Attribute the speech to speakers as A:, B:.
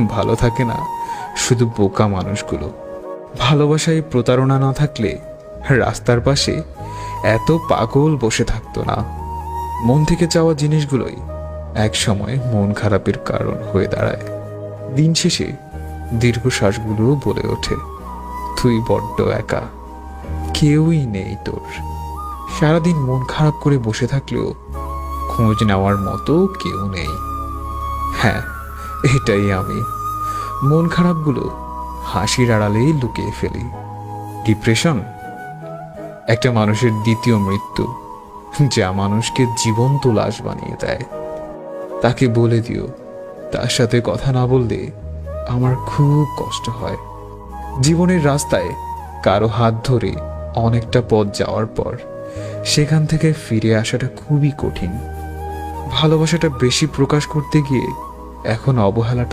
A: ভালো থাকে না শুধু বোকা মানুষগুলো। ভালোবাসায় প্রতারণা না থাকলে রাস্তার পাশে এত পাগল বসে থাকতো না। মন থেকে চাওয়া জিনিসগুলোই এক সময় মন খারাপের কারণ হয়ে দাঁড়ায়। দিন শেষে দীর্ঘশ্বাসগুলো বলে ওঠে, তুই বড্ড একা, কেউই নেই তোর। সারাদিন মন খারাপ করে বসে থাকলেও খোঁজ নেওয়ার মতো কেউ নেই। হ্যাঁ, এটাই আমি। মন খারাপগুলো হাসির আড়ালেই লুকিয়ে ফেলি। ডিপ্রেশন একটা মানুষের দ্বিতীয় মৃত্যু, যা মানুষকে জীবন্ত লাশ বানিয়ে দেয়। তাকে বলে দিও তার সাথে কথা না বললে আমার খুব কষ্ট হয়। জীবনের রাস্তায় কারো হাত ধরে অনেকটা পথ যাওয়ার পর সেখান থেকে ফিরে আসাটা খুবই কঠিন। ভালোবাসাটা বেশি প্রকাশ করতে গিয়ে এখন অবহেলাটা